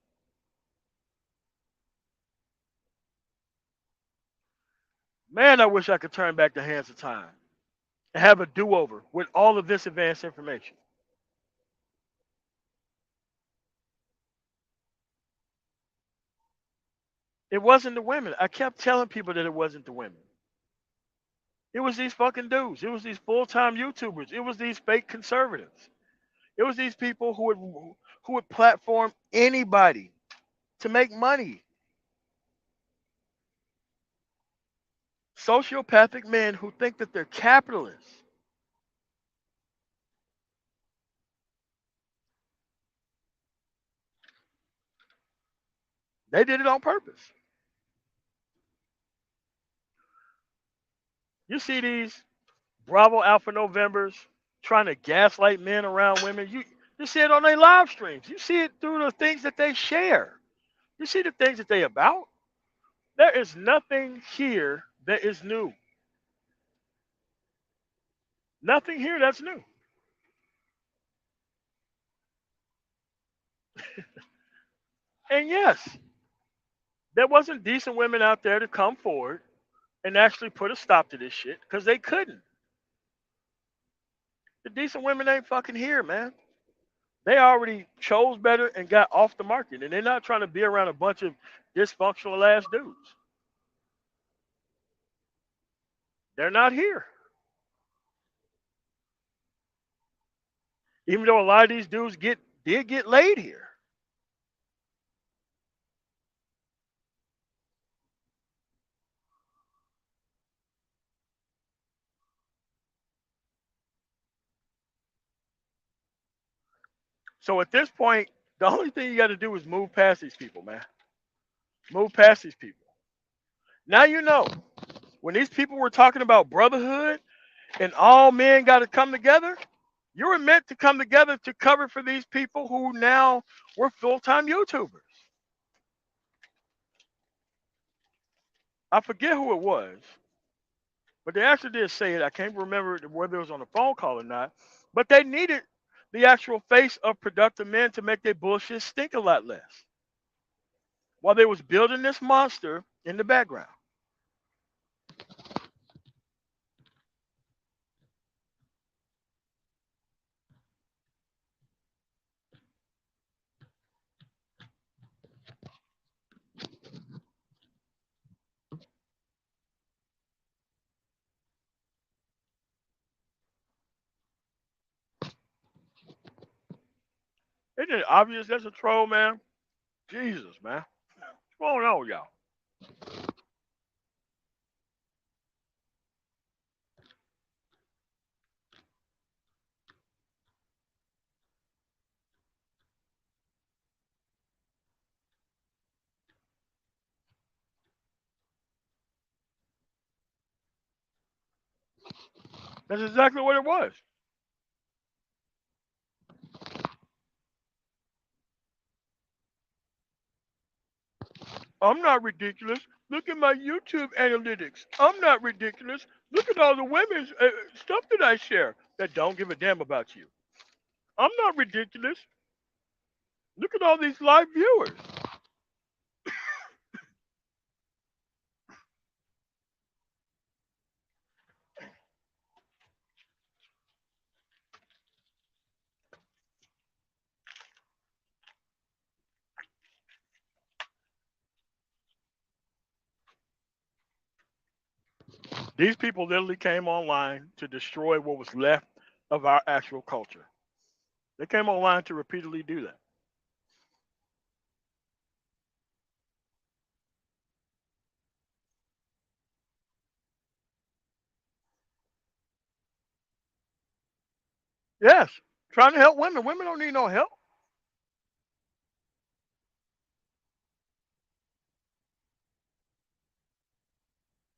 Man, I wish I could turn back the hands of time and have a do-over with all of this advanced information. It wasn't the women. I kept telling people that it wasn't the women. It was these fucking dudes. It was these full-time YouTubers. It was these fake conservatives. It was these people who would platform anybody to make money. Sociopathic men who think that they're capitalists. They did it on purpose. You see these Bravo Alpha Novembers trying to gaslight men around women. You see it on their live streams. You see it through the things that they share. You see the things that they about. There is nothing here that is new. Nothing here that's new. And yes, there wasn't decent women out there to come forward and actually put a stop to this shit because they couldn't. The decent women ain't fucking here, man. They already chose better and got off the market, and they're not trying to be around a bunch of dysfunctional ass dudes. They're not here. Even though a lot of these dudes did get laid here. So at this point, the only thing you got to do is move past these people, man. Move past these people. Now you know when these people were talking about brotherhood and all men got to come together. You were meant to come together to cover for these people who now were full-time YouTubers. I forget who it was, but they actually did say it. I can't remember whether it was on a phone call or not. But they needed the actual face of productive men to make their bullshit stink a lot less while they was building this monster in the background. Isn't it obvious that's a troll, man? Jesus, man. What's going on, y'all? That's exactly what it was. I'm not ridiculous. Look at my YouTube analytics. I'm not ridiculous. Look at all the women's stuff that I share that don't give a damn about you. I'm not ridiculous. Look at all these live viewers. These people literally came online to destroy what was left of our actual culture. They came online to repeatedly do that. Yes, trying to help women. Women don't need no help.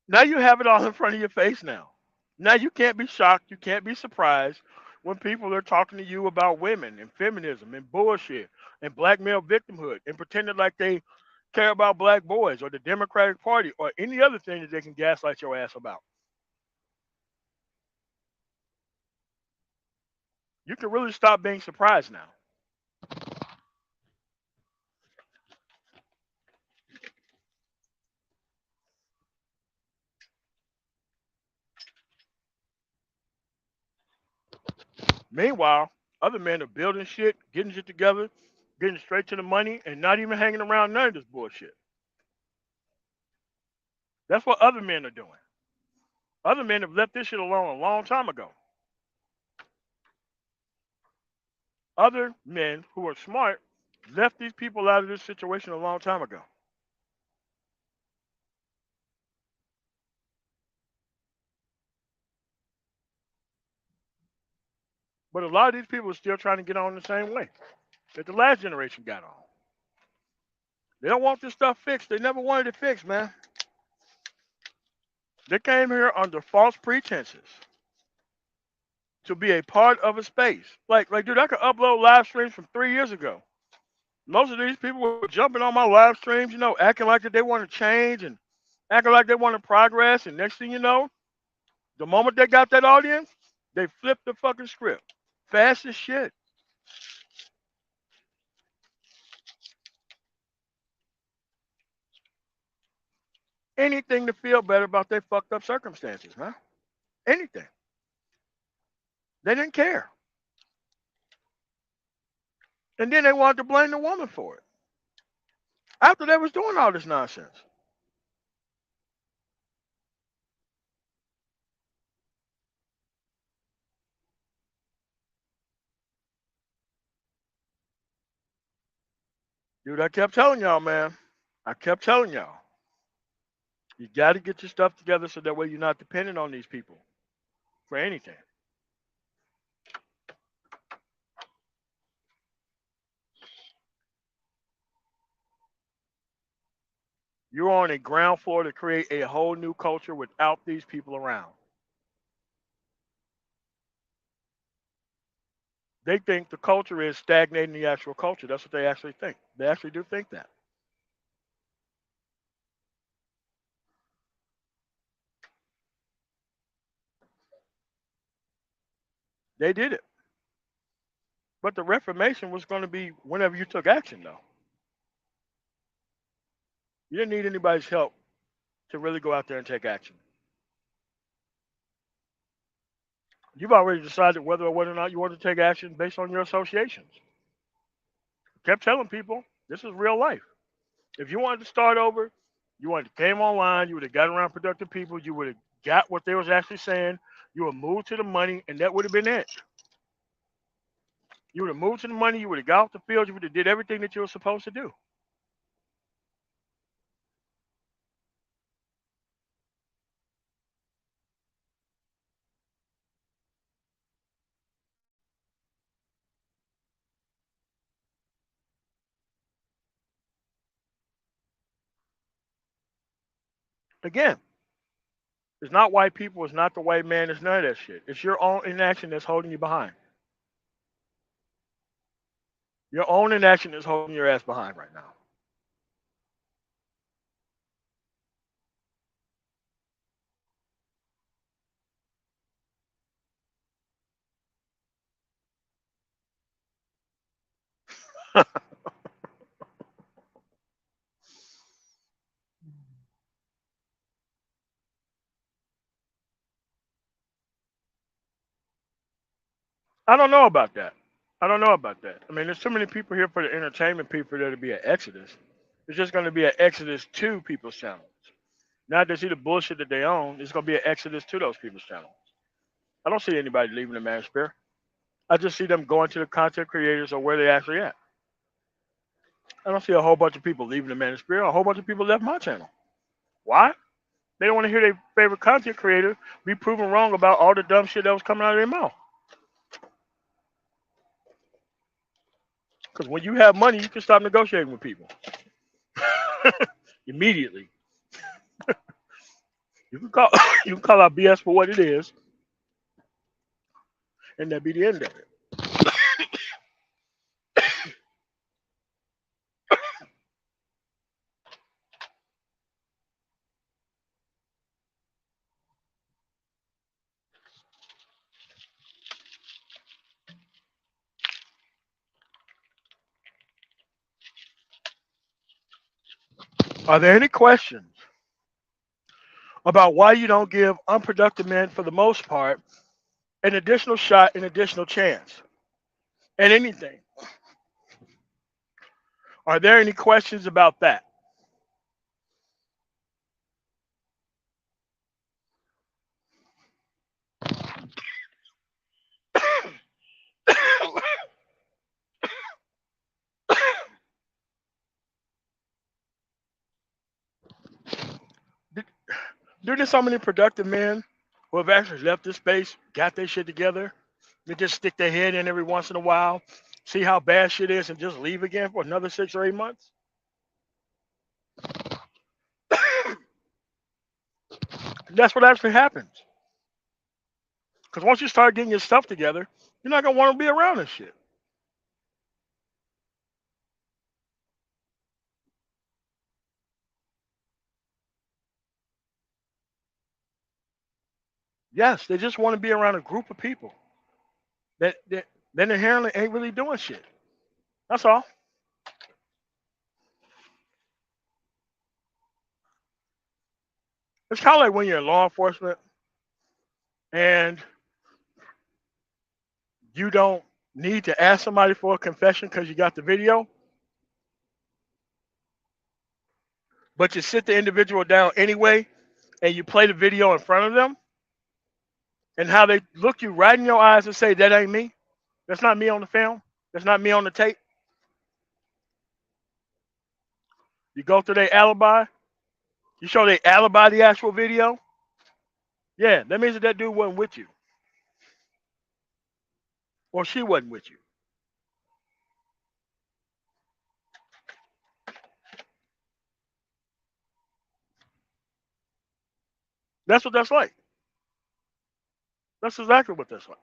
Now you have it all in front of your face now. Now you can't be shocked. You can't be surprised when people are talking to you about women and feminism and bullshit and black male victimhood and pretending like they care about black boys or the Democratic Party or any other thing that they can gaslight your ass about. You can really stop being surprised now. Meanwhile, other men are building shit, getting shit together, getting straight to the money, and not even hanging around none of this bullshit. That's what other men are doing. Other men have left this shit alone a long time ago. Other men who are smart left these people out of this situation a long time ago. But a lot of these people are still trying to get on the same way that the last generation got on. They don't want this stuff fixed. They never wanted it fixed, man. They came here under false pretenses to be a part of a space. Like, dude, I could upload live streams from 3 years ago. Most of these people were jumping on my live streams, acting like that they want to change and acting like they want to progress. And next thing you know, the moment they got that audience, they flipped the fucking script. Fast as shit. Anything to feel better about their fucked up circumstances, man. Anything. They didn't care. And then they wanted to blame the woman for it. After they was doing all this nonsense. Dude, I kept telling y'all, man. I kept telling y'all. You got to get your stuff together so that way you're not dependent on these people for anything. You're on a ground floor to create a whole new culture without these people around. They think the culture is stagnating the actual culture. That's what they actually think. They actually do think that. They did it. But the Reformation was going to be whenever you took action, though. You didn't need anybody's help to really go out there and take action. You've already decided whether or not you want to take action based on your associations. Kept telling people this is real life. If you wanted to start over, you wanted to came online, you would have got around productive people, you would have got what they was actually saying, you would have moved to the money, and that would have been it. You would have moved to the money, you would have got off the field, you would have did everything that you were supposed to do. Again, it's not white people, it's not the white man, it's none of that shit. It's your own inaction that's holding you behind. Your own inaction is holding your ass behind right now. I don't know about that. I don't know about that. I mean, there's too many people here for the entertainment people there to be an exodus. It's just going to be an exodus to people's channels. Not to see the bullshit that they own. It's going to be an exodus to those people's channels. I don't see anybody leaving the Manosphere. I just see them going to the content creators or where they actually at. I don't see a whole bunch of people leaving the Manosphere. A whole bunch of people left my channel. Why? They don't want to hear their favorite content creator be proven wrong about all the dumb shit that was coming out of their mouth. Because when you have money, you can stop negotiating with people immediately. You can call you can call out BS for what it is, and that be the end of it. Are there any questions about why you don't give unproductive men, for the most part, an additional shot, an additional chance at anything? Are there any questions about that? There's so many productive men who have actually left this space, got their shit together. They just stick their head in every once in a while, see how bad shit is, and just leave again for another 6 or 8 months. That's what actually happens. Because once you start getting your stuff together, you're not gonna want to be around this shit. Yes, they just want to be around a group of people that inherently ain't really doing shit. That's all. It's kind of like when you're in law enforcement and you don't need to ask somebody for a confession because you got the video, but you sit the individual down anyway and you play the video in front of them and how they look you right in your eyes and say, that ain't me. That's not me on the film. That's not me on the tape. You go through their alibi. You show their alibi the actual video. Yeah, that means that that dude wasn't with you or she wasn't with you. That's what that's like. That's exactly what that's like.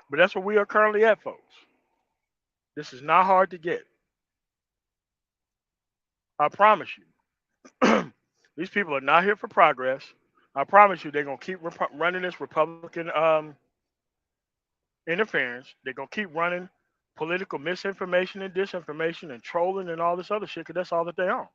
But that's where we are currently at, folks. This is not hard to get. I promise you. These people are not here for progress. I promise you, they're gonna keep running this Republican interference. They're gonna keep running political misinformation and disinformation and trolling and all this other shit, because that's all that they own.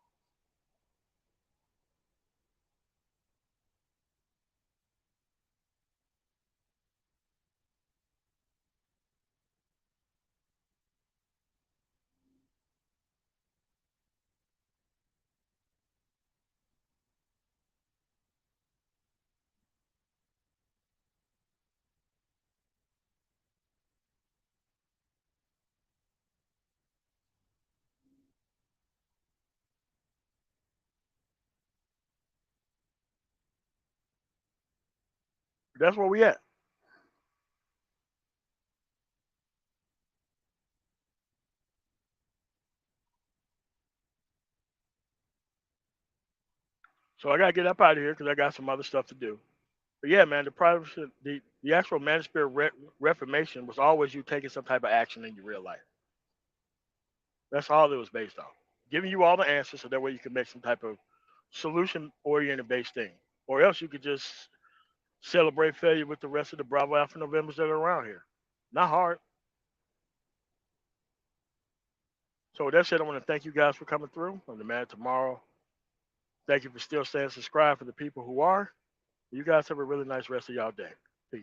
That's where we at. So I gotta get up out of here because I got some other stuff to do. But yeah, man, the actual Manosphere Reformation was always you taking some type of action in your real life. That's all it was based on. Giving you all the answers so that way you can make some type of solution oriented based thing. Or else you could just celebrate failure with the rest of the Bravo Alpha Novembers that are around here. Not hard. So with that said, I want to thank you guys for coming through on the Man Tomorrow. Thank you for still staying subscribed for the people who are. You guys have a really nice rest of y'all day. Peace.